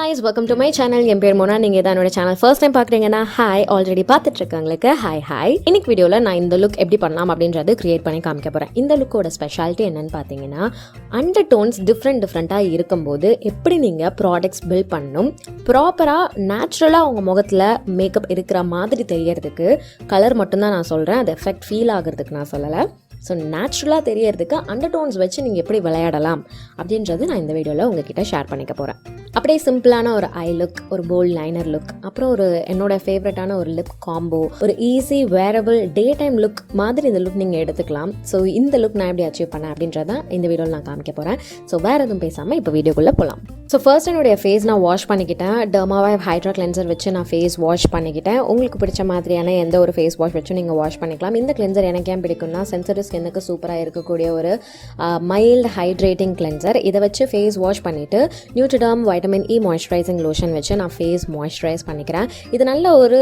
guys, welcome to my channel. என் பேர் மோனா. நீங்கள் தான் என்னோட சேனல் ஃபர்ஸ்ட் டைம் பார்க்குறீங்கன்னா ஹாய், ஆல்ரெடி பார்த்துட்டு இருக்கவங்களுக்கு ஹாய். இன்னைக்கு வீடியோவில் நான் இந்த லுக் எப்படி பண்ணலாம் அப்படின்றது கிரியேட் பண்ணி காமிக்க போகிறேன். இந்த லுக்கோட ஸ்பெஷாலிட்டி என்னன்னு பார்த்தீங்கன்னா, அண்டர் டோன்ஸ் டிஃப்ரெண்ட்டாக இருக்கும்போது எப்படி நீங்கள் ப்ராடக்ட்ஸ் பில்ட் பண்ணணும், ப்ராப்பராக நேச்சுரலாக உங்கள் முகத்தில் மேக்கப் இருக்கிற மாதிரி தெரியறதுக்கு கலர் மட்டும்தான் நான் சொல்கிறேன். அது எஃபெக்ட் ஃபீல் ஆகிறதுக்கு நான் சொல்லலை. ஸோ நேச்சுரலாக தெரியறதுக்கு அண்டர் டோன்ஸ் வச்சு நீங்கள் எப்படி விளையாடலாம் அப்படின்றது நான் இந்த வீடியோவில் உங்ககிட்ட ஷேர் பண்ணிக்க போகிறேன். அப்படியே சிம்பிளான ஒரு ஐ லுக், ஒரு போல்ட் லைனர் லுக், அப்புறம் ஒரு என்னோட ஃபேவரட்டான ஒரு லிப் காம்போ, ஒரு easy wearable day time look மாதிரி இந்த லுக் நீங்கள் எடுத்துக்கலாம். ஸோ இந்த லுக் நான் எப்படி அச்சீவ் பண்ணேன் அப்படின்றதான் இந்த வீடியோவில் நான் காமிக்க போகிறேன். ஸோ வேறு எதுவும் பேசாமல் இப்போ வீடியோக்குள்ளே போகலாம். ஸோ ஃபர்ஸ்ட் என்னுடைய ஃபேஸ் நான் வாஷ் பண்ணிக்கிட்டேன். Dermavive Hydra கிளென்சர் வச்சு நான் ஃபேஸ் வாஷ் பண்ணிக்கிட்டேன். உங்களுக்கு பிடிச்ச மாதிரியான எந்த ஒரு ஃபேஸ் வாஷ் வச்சும் நீங்கள் வாஷ் பண்ணிக்கலாம். இந்த கிளென்சர் எனக்கு ஏன் பிடிக்கும்னா, சென்சிட்டிவ் ஸ்கின்னுக்கு சூப்பராக இருக்கக்கூடிய ஒரு மைல்டு ஹைட்ரேட்டிங் கிளென்சர். இதை வச்சு ஃபேஸ் வாஷ் பண்ணிவிட்டு நியூட்ரிடர்ம் வைட்டமின் இ மாய்ஸ்சரைசிங் லோஷன் வச்சு நான் ஃபேஸ் மாய்ஸ்சரைஸ் பண்ணிக்கிறேன். இது நல்ல ஒரு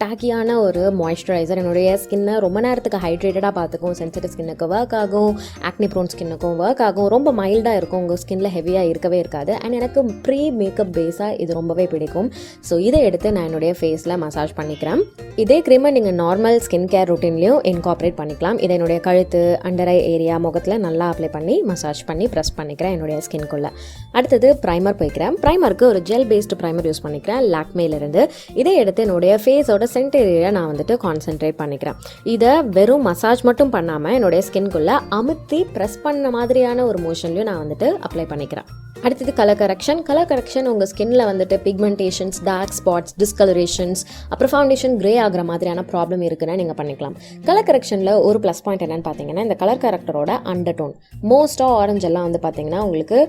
டாக்கியான ஒரு மாய்ஸ்சரைசர். என்னுடைய ஸ்கின்னை ரொம்ப நேரத்துக்கு ஹைட்ரேட்டடாக பார்த்துக்கும். சென்சிட்டிவ் ஸ்கின்னுக்கு ஒர்க் ஆகும், ஆக்னி ப்ரோன் ஸ்கின்னுக்கும் ஒர்க் ஆகும். ரொம்ப மைல்டாக இருக்கும், உங்கள் ஸ்கின்னில் ஹெவியாக இருக்கவே இருக்காது. அண்ட் எனக்கு ப்ரீ மேக்கப் பேஸாக இது ரொம்பவே பிடிக்கும். ஸோ இதை எடுத்து நான் என்னுடைய ஃபேஸில் மசாஜ் பண்ணிக்கிறேன். இதே க்ரீமை நீங்கள் நார்மல் ஸ்கின் கேர் ரொட்டீன்லையும் இன்கார்பரேட் பண்ணிக்கலாம். இதை என்னுடைய கழுத்து, அண்டர் ஐ ஏரியா, முகத்தில் நல்லா அப்ளை பண்ணி மசாஜ் பண்ணி ப்ரெஸ் பண்ணிக்கிறேன் என்னுடைய ஸ்கின்குள்ளே. அடுத்தது ப்ரைமர் போய்க்கிறேன். ப்ரைமருக்கு ஒரு ஜெல் பேஸ்டு ப்ரைமர் யூஸ் பண்ணிக்கிறேன் லாக்மேலேருந்து. இதை எடுத்து என்னுடைய ஃபேஸோட சென்டர் ஏரியா நான் வந்துட்டு கான்சென்ட்ரேட் பண்ணிக்கிறேன். இதை வெறும் மசாஜ் மட்டும் பண்ணாமல் என்னுடைய ஸ்கின்குள்ளே அமுத்தி ப்ரெஸ் பண்ண மாதிரியான ஒரு மோஷன்லையும் நான் வந்துட்டு அப்ளை பண்ணிக்கிறேன். அடுத்தது கலர் கரெக்ஷன் உங்கள் ஸ்கின்னில் வந்துட்டு பிக்மெண்டேஷன்ஸ், டார்க் ஸ்பாட்ஸ், டிஸ்கலரேஷன்ஸ், அப்புறம் ஃபவுண்டேஷன் கிரே ஆகிற மாதிரியான ப்ராப்ளம் இருக்குன்னா நீங்கள் பண்ணிக்கலாம். கலர் கரெக்ஷனில் ஒரு ப்ளஸ் பாயிண்ட் என்னென்னு பார்த்தீங்கன்னா, இந்த கலர் கரெக்டரோட அண்டர்டோன் மோஸ்ட்டாக ஆரஞ்செல்லாம் வந்து பார்த்தீங்கன்னா உங்களுக்கு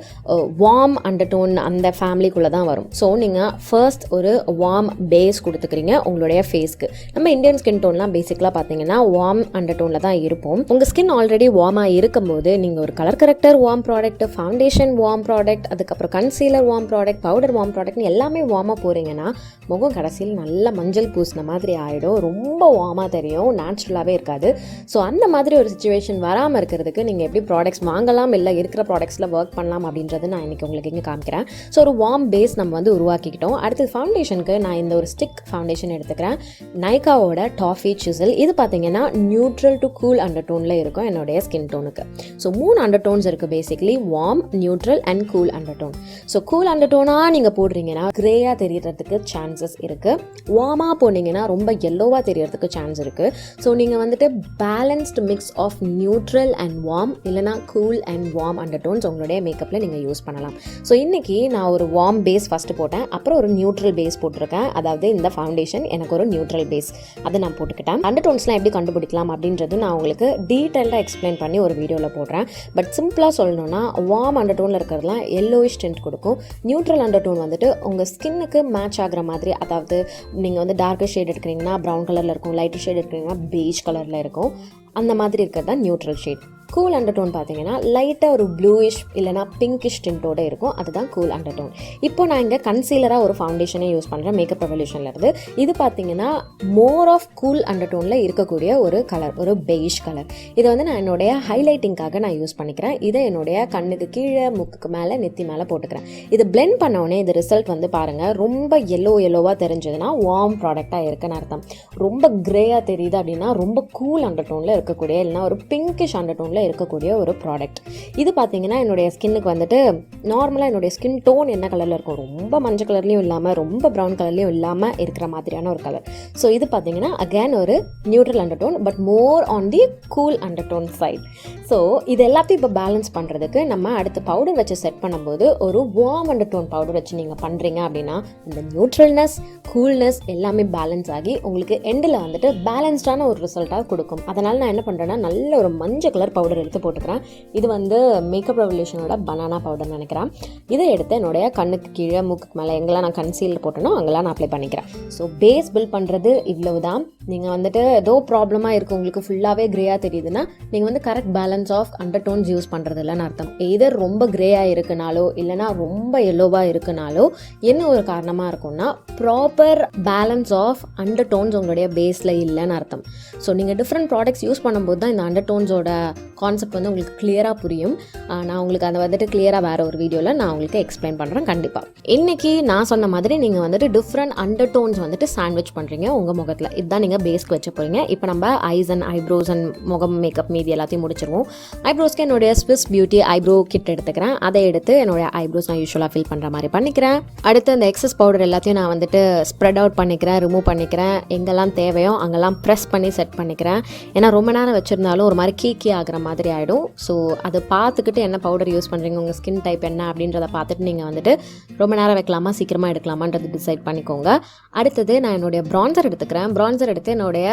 வார்ம் அண்டர்டோன் அந்த ஃபேமிலிக்குள்ளே தான் வரும். ஸோ நீங்கள் ஃபர்ஸ்ட் ஒரு வார்ம் பேஸ் கொடுத்துக்கிறீங்க உங்களுடைய ஃபேஸ்க்கு. நம்ம இந்தியன் ஸ்கின் டோன்லாம் பேசிக்கலாக பார்த்தீங்கன்னா வார்ம் அண்டர்டோனில் தான் இருப்போம். உங்கள் ஸ்கின் ஆல்ரெடி வார்மாக இருக்கும்போது நீங்கள் ஒரு colour corrector warm product, foundation warm product, அதுக்கப்புறம் concealer warm product, powder warm ப்ராடக்ட்னு எல்லாமே வார்மாக போகிறீங்கன்னா முகம் கடைசியில் நல்லா மஞ்சள் பூசின மாதிரி ஆகிடும். ரொம்ப வார்மாக தெரியும், நேச்சுரலாகவே இருக்காது. ஸோ அந்த மாதிரி ஒரு சுச்சுவேஷன் வராமல் இருக்கிறதுக்கு நீங்கள் எப்படி ப்ராடக்ட்ஸ் வாங்கலாம், இல்லை இருக்கிற ப்ராடக்ட்ஸில் ஒர்க் பண்ணலாம் அப்படின்றது நான் இன்றைக்கி உங்களுக்கு இங்கே காமிக்கிறேன். ஸோ ஒரு வார்ம் பேஸ் நம்ம வந்து உருவாக்கிக்கிட்டோம். அடுத்து ஃபவுண்டேஷனுக்கு நான் இந்த ஒரு ஸ்டிக் ஃபவுண்டேஷன் எடுத்துக்கிறேன். நைக்காவோட டாஃபி சிசில். இது பார்த்தீங்கன்னா நியூட்ரல் டு கூல் அண்டர்டோனில் இருக்கும் என்னுடைய ஸ்கின் டோனுக்கு. ஸோ 3 அண்டர்டோன்ஸ் இருக்குது basically, warm, neutral and cool undertone. So cool அண்டர்டோனாக நீங்கள் போடுறீங்கன்னா கிரேயாக தெரியறதுக்கு சான்சஸ் இருக்குது. வார்மாக போனீங்கன்னா ரொம்ப எல்லோவாக தெரியறதுக்கு சான்ஸ் இருக்குது. ஸோ நீங்கள் வந்துட்டு balanced mix of neutral and warm, இல்லைனா கூல் அண்ட் வார்ம் அண்டர்டோன்ஸ் உங்களுடைய மேக்கப்பில் நீங்கள் யூஸ் பண்ணலாம். ஸோ இன்றைக்கி நான் ஒரு வார்ம் பேஸ் ஃபஸ்ட்டு போட்டேன், அப்புறம் ஒரு நியூட்ரல் பேஸ் போட்டிருக்கேன். அதாவது இந்த ஃபவுண்டேஷன் எனக்கு ஒரு நியூட்ரல் பேஸ், அதை நான் போட்டுக்கிட்டேன். அண்டர்டோன்ஸ்லாம் எப்படி கண்டுபிடிக்கலாம் அப்படின்றது நான் உங்களுக்கு டீட்டெயிலாக எக்ஸ்பிளைன் பண்ணி ஒரு வீடியோவில் போடுறேன். பட் சிம்பிளாக சொல்லணும்னா, வார்ம் அண்டர்டோனில் இருக்கிறதுலாம் எல்லோயிஷ் டென்ட் கொடுக்கும். நியூட்ரல் அண்டர்டோன் வந்துட்டு உங்கள் ஸ்கின்னுக்கு மேட்ச் ஆகிற மாதிரி, அதாவது நீங்கள் வந்து டார்க்கர் ஷேட் எடுக்கிறீங்கன்னா ப்ரௌன் கலரில் இருக்கும், லைட்டர் ஷேட் எடுக்கிறீங்கன்னா பெய்ஜ் கலரில் இருக்கும். அந்த மாதிரி இருக்கிறது தான் நியூட்ரல் ஷேட். கூல் அண்டர்டோன் பார்த்தீங்கன்னா லைட்டாக ஒரு ப்ளூயிஷ் இல்லைனா பிங்கிஷ் டின்ட்டோடு இருக்கும், அதுதான் கூல் அண்டர்டோன். இப்போ நான் இங்கே கன்சீலராக ஒரு ஃபவுண்டேஷனே யூஸ் பண்ணுறேன் மேக்கப் ரெவல்யூஷன்லேருந்து. இது பார்த்தீங்கன்னா மோர் ஆஃப் கூல் அண்டர்டோனில் இருக்கக்கூடிய ஒரு கலர், ஒரு பெய்ஷ் கலர். இதை வந்து நான் என்னுடைய ஹைலைட்டிங்காக நான் யூஸ் பண்ணிக்கிறேன். இதை என்னுடைய கண்ணுக்கு கீழே, முக்குக்கு மேலே, நெத்தி மேலே போட்டுக்கிறேன். இது பிளெண்ட் பண்ணோடனே இது ரிசல்ட் வந்து பாருங்கள், ரொம்ப எல்லோவாக தெரிஞ்சதுன்னா வார்ம் ப்ராடக்டாக இருக்குன்னு அர்த்தம். ரொம்ப கிரேயாக தெரியுது அப்படின்னா ரொம்ப கூல் அண்டர்டோனில் இருக்கக்கூடிய, இல்லைனா ஒரு பிங்கிஷ் அண்டர்டோனில் இருக்கக்கூடிய ஒரு ப்ராடக்ட். இது பார்த்தீங்கன்னா என்னுடைய ஸ்கின்னுக்கு வந்துட்டு நார்மலாக என்னுடைய ஸ்கின் டோன் என்ன கலரில் இருக்கும், ரொம்ப மஞ்சள் கலர்லையும் இல்லாமல் ரொம்ப ப்ரௌன் கலர்லையும் இல்லாமல் இருக்கிற மாதிரியான ஒரு கலர். ஸோ இது பார்த்தீங்கன்னா அகேன் ஒரு neutral undertone, but more on the cool undertone side. So இது எல்லாத்தையும் இப்போ பேலன்ஸ் பண்ணுறதுக்கு நம்ம அடுத்து பவுடர் வச்சு செட் பண்ணும்போது ஒரு வார்ம் அண்டர்டோன் பவுடர் வச்சு நீங்கள் பண்ணுறீங்க அப்படின்னா இந்த நியூட்ரல்னஸ், கூல்னஸ் எல்லாமே பேலன்ஸ் ஆகி உங்களுக்கு எண்டில் வந்துட்டு பேலன்ஸ்டான ஒரு ரிசல்ட்டாக கொடுக்கும். அதனால் நான் என்ன பண்ணுறேன்னா, நல்ல ஒரு மஞ்சள் கலர் பவுடர் எடுத்து போட்டுக்கிறேன். இது வந்து மேக்கப் ரெவல்யூஷனோட பனானா பவுடர்னு நினைக்கிறேன். இதை எடுத்து என்னுடைய கண்ணுக்கு கீழே, மூக்குக்கு மேலே எங்கெல்லாம் நான் கன்சீலர் போட்டேனோ அங்கெல்லாம் நான் அப்ளை பண்ணிக்கிறேன். ஸோ பேஸ் பில்ட் பண்ணுறது இவ்வளவு தான். நீங்கள் வந்துட்டு ஏதோ ப்ராப்ளமாக இருக்குது, உங்களுக்கு ஃபுல்லாகவே க்ரேயாக தெரியுதுன்னா நீங்கள் வந்து correct balance of undertones use பண்ணுறது இல்லைன்னு அர்த்தம். எதர் ரொம்ப க்ரேயாக இருக்குனாலோ இல்லைனா ரொம்ப எல்லோவாக இருக்குனாலோ என்ன ஒரு காரணமாக இருக்கும்னா ப்ராப்பர் பேலன்ஸ் ஆஃப் அண்டர்டோன்ஸ் உங்களுடைய பேஸில் இல்லைன்னு அர்த்தம். ஸோ நீங்கள் டிஃப்ரெண்ட் ப்ராடக்ட்ஸ் யூஸ் பண்ணும்போது தான் இந்த அண்டர்டோன்ஸோட கான்செப்ட் வந்து உங்களுக்கு கிளியராக புரியும். நான் உங்களுக்கு அதை வந்துட்டு கிளியராக வேறு ஒரு வீடியோவில் நான் உங்களுக்கு எக்ஸ்பிளைன் பண்ணுறேன் கண்டிப்பாக. இன்றைக்கி நான் சொன்ன மாதிரி நீங்கள் வந்துட்டு டிஃப்ரெண்ட் அண்டர்டோன்ஸ் வந்துட்டு சாண்ட்விச் பண்ணுறீங்க உங்கள் முகத்தில். இதுதான் நீங்கள் பேஸ்க்கு வச்சு போகிறீங்க. இப்போ நம்ம ஐஸ் அண்ட் ஐப்ரோஸ் அண்ட் முகம் மேக்கப் மீதி எல்லாத்தையும் முடிச்சிருவோம். ஐப்ரோஸ்க்கு என்னுடைய ஸ்விஸ் பியூட்டி ஐப்ரோ கிட் எடுத்துக்கிறேன். அதை எடுத்து என்னுடைய ஐப்ரோஸ் நான் யூஸ்வலாக ஃபில் பண்ணுற மாதிரி பண்ணிக்கிறேன். அடுத்து அந்த எக்ஸஸ் பவுடர் எல்லாத்தையும் நான் வந்துட்டு ஸ்ப்ரெட் அவுட் பண்ணிக்கிறேன், ரிமூவ் பண்ணிக்கிறேன். எங்கெல்லாம் தேவையோ அங்கெல்லாம் ப்ரெஸ் பண்ணி செட் பண்ணிக்கிறேன். ஏன்னா ரொம்ப நேரம் வச்சுருந்தாலும் ஒரு மாதிரி கீக்கி ஆகிற மாதிரி ஆகிடும். ஸோ அதை பார்த்துக்கிட்டு என்ன பவுடர் யூஸ் பண்ணுறீங்க, உங்கள் ஸ்கின் டைப் என்ன அப்படின்றத பார்த்துட்டு நீங்கள் வந்துட்டு ரொம்ப நேரம் வைக்கலாமா சீக்கிரமாக எடுக்கலாமான்றது டிசைட் பண்ணிக்கோங்க. அடுத்தது நான் என்னுடைய ப்ரான்சர் எடுத்துக்கிறேன். ப்ரான்சர் எடுத்து என்னுடைய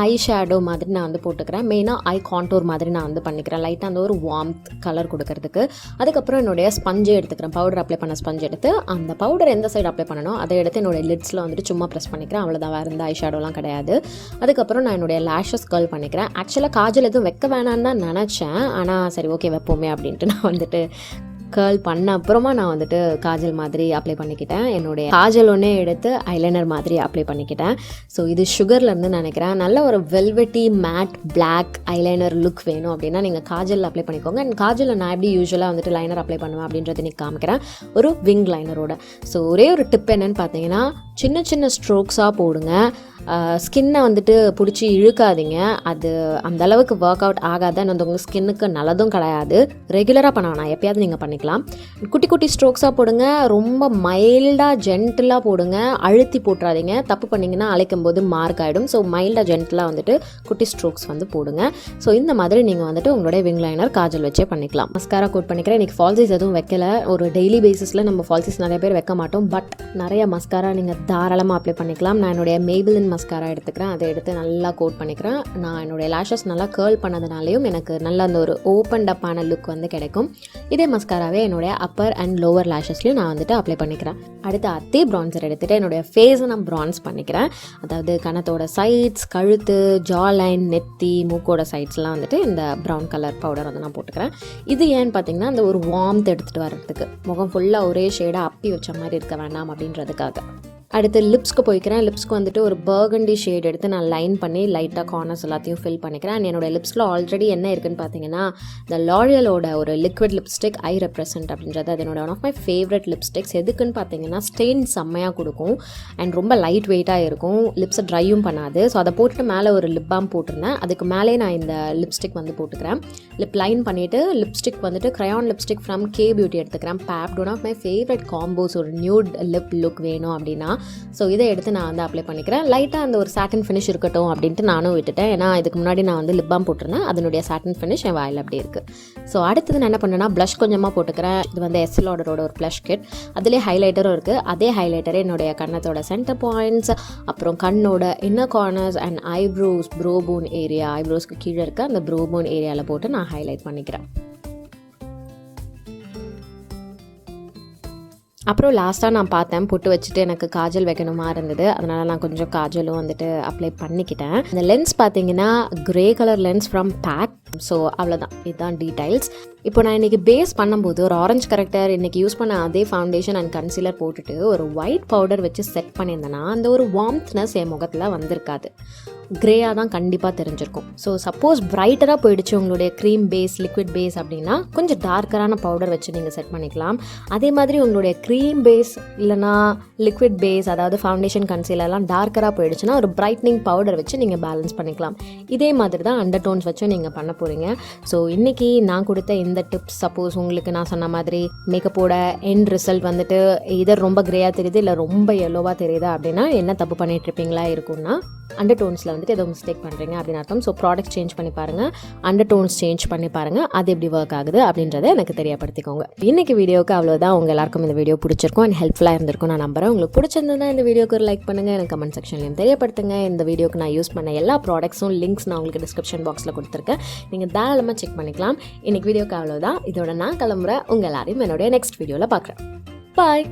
ஐ ஷேடோ மாதிரி நான் வந்து போட்டுக்கிறேன். மெயினாக ஐ கான்டோர் மாதிரி நான் வந்து பண்ணிக்கிறேன், லைட்டாக அந்த ஒரு வார்ம்த் கலர் கொடுக்கறதுக்கு. அதுக்கப்புறம் என்னுடைய ஸ்பஞ்சை எடுத்துக்கிறேன், பவுடர் அப்ளை பண்ண ஸ்பஞ்ச் எடுத்து அந்த பவுடர் எந்த சைடு அப்ளை பண்ணணும் அதை எடுத்து என்னுடைய லிட்ஸில் வந்துட்டு சும்மா ப்ரெஸ் பண்ணிக்கிறேன். அவ்வளோதான், வேறு எந்த ஐ ஷேடோலாம் கிடையாது. அதுக்கப்புறம் நான் என்னுடைய லேஷஸ் கர்ல் பண்ணிக்கிறேன். ஆக்சுவலாக காஜல் எதுவும் வைக்க வேணான்னு தான் நினச்சேன், ஆனால் சரி ஓகே வைப்போமே அப்படின்ட்டு நான் வந்துட்டு கர்ல் பண்ண அப்புறமா நான் வந்துட்டு காஜல் மாதிரி அப்ளை பண்ணிக்கிட்டேன். என்னுடைய காஜல் ஒன்றே எடுத்து ஐலைனர் மாதிரி அப்ளை பண்ணிக்கிட்டேன். ஸோ இது சுகர்லேருந்து நினைக்கிறேன். நல்ல ஒரு velvety matte black eyeliner look வேணும் அப்படின்னா நீங்கள் காஜல் அப்ளை பண்ணிக்கோங்க. அண்ட் காஜலில் நான் எப்படி யூஸ்வலாக வந்துட்டு லைனர் அப்ளை பண்ணுவேன் அப்படின்றத இன்றைக்கி காமிக்கிறேன், ஒரு விங் லைனரோட. ஸோ ஒரே ஒரு டிப் என்னென்னு பார்த்தீங்கன்னா, சின்ன சின்ன ஸ்ட்ரோக்ஸாக போடுங்க. ஸ்கின்னை வந்துட்டு பிடிச்சி இழுக்காதீங்க. அது அந்தளவுக்கு ஒர்க் அவுட் ஆகாது, அந்த உங்கள் ஸ்கின்னுக்கு நல்லதும் கிடையாது. ரெகுலராக பண்ண வேணாம், எப்பயாவது நீங்கள் பண்ணிக்கலாம். குட்டி குட்டி ஸ்ட்ரோக்ஸாக போடுங்க, ரொம்ப மைல்டாக ஜென்டிலாக போடுங்க, அழுத்தி போட்டுறாதீங்க. தப்பு பண்ணிங்கன்னா அழைக்கும் போது மார்க் ஆகிடும். ஸோ மைல்டாக ஜென்டிலாக வந்துட்டு குட்டி ஸ்ட்ரோக்ஸ் வந்து போடுங்க. ஸோ இந்த மாதிரி நீங்கள் வந்துட்டு உங்களுடைய விங் லைனர் காஜல் வச்சே பண்ணிக்கலாம். மஸ்காரா கோட் பண்ணிக்கிறேன். இன்றைக்கி ஃபால்சிஸ் எதுவும் வைக்கல. ஒரு டெய்லி பேசிஸில் நம்ம ஃபால்சிஸ் நிறைய பேர் வைக்க மாட்டோம், பட் நிறைய மஸ்காரா நீங்கள் தாராளமாக அப்ளை பண்ணிக்கலாம். நான் என்னுடைய மேபிளின் மஸ்காரா எடுத்துக்கிறேன், அதை எடுத்து நல்லா கோட் பண்ணிக்கிறேன். நான் என்னுடைய லேஷஸ் நல்லா கேர்ள் பண்ணதுனாலையும் எனக்கு நல்ல அந்த ஒரு ஓப்பன் அப்பான லுக் வந்து கிடைக்கும். இதே மஸ்காராவே என்னுடைய அப்பர் அண்ட் லோவர் லேஷஸ்லையும் நான் வந்துட்டு அப்ளை பண்ணிக்கிறேன். அடுத்து அதே ப்ரான்சர் எடுத்துகிட்டு என்னுடைய ஃபேஸை நான் ப்ரான்ஸ் பண்ணிக்கிறேன். அதாவது கணத்தோட சைட்ஸ், கழுத்து, ஜா லைன், நெத்தி, மூக்கோட சைட்ஸ்லாம் வந்துட்டு இந்த ப்ரௌன் கலர் பவுடர் வந்து நான் போட்டுக்கிறேன். இது ஏன்னு பார்த்தீங்கன்னா அந்த ஒரு வார்ம்த் எடுத்துகிட்டு வர்றதுக்கு, முகம் ஃபுல்லாக ஒரே ஷேடாக அப்பி வச்ச மாதிரி இருக்க வேண்டாம் அப்படின்றதுக்காக. அடுத்து லிப்ஸ்க்கு போய்க்கிறேன். லிப்ஸ்க்கு வந்துட்டு ஒரு பர்கண்டி ஷேட் எடுத்து நான் லைன் பண்ணி லைட்டாக கார்னர்ஸ் எல்லாத்தையும் ஃபில் பண்ணிக்கிறேன். அண்ட் என்னோடய லிப்ஸில் ஆல்ரெடி என்ன இருக்குன்னு பார்த்தீங்கன்னா இந்த லாரியலோட ஒரு லிக்விட் லிப்ஸ்டிக் ஐ ரெப்ரசன்ட் அப்படின்றது. அது என்னோட one of my favourite lipsticks. எதுக்குன்னு பார்த்தீங்கன்னா ஸ்டெயின் செம்மையாக கொடுக்கும் அண்ட் ரொம்ப லைட் வெயிட்டாக இருக்கும், லிப்ஸை ட்ரையும் பண்ணாது. ஸோ அதை போட்டுட்டு மேலே ஒரு லிப் பாம் போட்டிருந்தேன், அதுக்கு மேலே நான் இந்த லிப்ஸ்டிக் வந்து போட்டுக்கிறேன். லிப் லைன் பண்ணிவிட்டு லிப்ஸ்டிக் வந்துட்டு crayon lipstick from K beauty எடுத்துக்கிறேன். பேப்ட், one of my favourite combos. ஒரு நியூட் லிப் லுக் வேணும் அப்படின்னா ஸோ இதை எடுத்து நான் வந்து அப்ளை பண்ணிக்கிறேன். லைட்டாக அந்த ஒரு சாட்டின் ஃபினிஷ் இருக்கட்டும் அப்படின்ட்டு நானும் விட்டுட்டேன். ஏன்னா இதுக்கு முன்னாடி நான் வந்து லிப் பாம் போட்டிருந்தேன், அதனுடைய சாட்டின் ஃபினிஷ் என் வாயில் அப்படி இருக்குது. ஸோ அடுத்தது நான் என்ன பண்ணேன்னா ப்ளஷ் கொஞ்சமாக போட்டுக்கிறேன். இது வந்து எஸ்எல் ஆர்டரோட ஒரு ப்ளஷ் கிட், அதிலே ஹைலைட்டரும் இருக்குது. அதே ஹைலைட்டரே என்னுடைய கண்ணத்தோட சென்டர் பாயிண்ட்ஸ், அப்புறம் கண்ணோட inner corners and eyebrows, brow bone area, ஐப்ரோஸ்க்கு கீழே இருக்க அந்த ப்ரோபோன் ஏரியாவில் போட்டு நான் ஹைலைட் பண்ணிக்கிறேன். அப்புறம் லாஸ்ட்டாக நான் பார்த்தேன், பொட்டு வச்சுட்டு எனக்கு காஜல் வைக்கணுமா இருந்தது, அதனால் நான் கொஞ்சம் காஜலும் வந்துட்டு அப்ளை பண்ணிக்கிட்டேன். இந்த லென்ஸ் பார்த்தீங்கன்னா grey colour lens from back. So அவ்வளோதான், இதுதான் டீடைல்ஸ். இப்போ நான் இன்றைக்கி பேஸ் பண்ணும்போது ஒரு ஆரஞ்சு கரெக்டர் இன்றைக்கி யூஸ் பண்ண அதே ஃபவுண்டேஷன் அண்ட் கன்சீலர் போட்டுட்டு ஒரு ஒயிட் பவுடர் வச்சு செட் பண்ணியிருந்தேன்னா அந்த ஒரு வார்ம்த்னஸ் என் முகத்தில் வந்திருக்காது, கிரேயாக தான் கண்டிப்பாக தெரிஞ்சிருக்கும். ஸோ சப்போஸ் பிரைட்டராக போயிடுச்சு உங்களுடைய க்ரீம் பேஸ், லிக்விட் பேஸ் அப்படின்னா கொஞ்சம் டார்க்கரான பவுடர் வச்சு நீங்கள் செட் பண்ணிக்கலாம். அதே மாதிரி உங்களுடைய க்ரீம் பேஸ் இல்லைனா லிக்விட் பேஸ், அதாவது ஃபவுண்டேஷன் கன்சீலர்லாம் டார்க்கராக போயிடுச்சுன்னா ஒரு பிரைட்னிங் பவுடர் வச்சு நீங்கள் பேலன்ஸ் பண்ணிக்கலாம். இதே மாதிரி தான் அண்டர் டோன்ஸ் வச்சு நீங்கள் பண்ண போகிறீங்க. ஸோ இன்றைக்கி நான் கொடுத்த இந்த டிப்ஸ் சப்போஸ் உங்களுக்கு நான் சொன்ன மாதிரி மேக்கப்போட எண்ட் ரிசல்ட் வந்துட்டு இதர் ரொம்ப கிரேயாக தெரியுது இல்லை ரொம்ப எல்லோவாக தெரியுதா அப்படின்னா என்ன தப்பு பண்ணிட்டு இருப்பீங்களா இருக்கும்னா அண்டர் டோன்ஸில் வந்துட்டு ஏதோ மிஸ்டேக் பண்ணுறீங்க அப்படின்னு அர்த்தம். ஸோ ப்ராடக்ட் சேஞ்ச் பண்ணி பாருங்கள், அண்டர் டோன்ஸ் சேஞ்ச் பண்ணி பாருங்கள், அது எப்படி ஒர்க் ஆகுது அப்படின்றத எனக்கு தெரியப்படுத்திக்கோங்க. இன்றைக்கி வீடியோக்கு அவ்வளோதான். உங்கள் எல்லாருக்கும் இந்த வீடியோ பிடிச்சிருக்கும் அண்ட் ஹெல்ப்ஃபுல்லாக இருந்திருக்கும் நான் நம்புறேன். உங்களுக்கு பிடிச்சிருந்தா இந்த வீடியோக்கு ஒரு லைக் பண்ணுங்கள், எனக்கு கமெண்ட் செக்ஷன்லையும் தெரியப்படுத்துங்க. இந்த வீடியோக்கு நான் யூஸ் பண்ண எல்லா ப்ராடக்ட்ஸும் லிங்க்ஸ் நான் உங்களுக்கு டிஸ்கிரிப்ஷன் பாக்ஸில் கொடுத்துருக்கேன், நீங்கள் தாராளமாக செக் பண்ணிக்கலாம். இன்றைக்கி வீடியோக்கு அவ்வளோதான். இதோட நான் கிளம்புறேன். உங்கள் எல்லாரையும் என்னுடைய நெக்ஸ்ட் வீடியோவில் பார்க்குறேன். பாய்.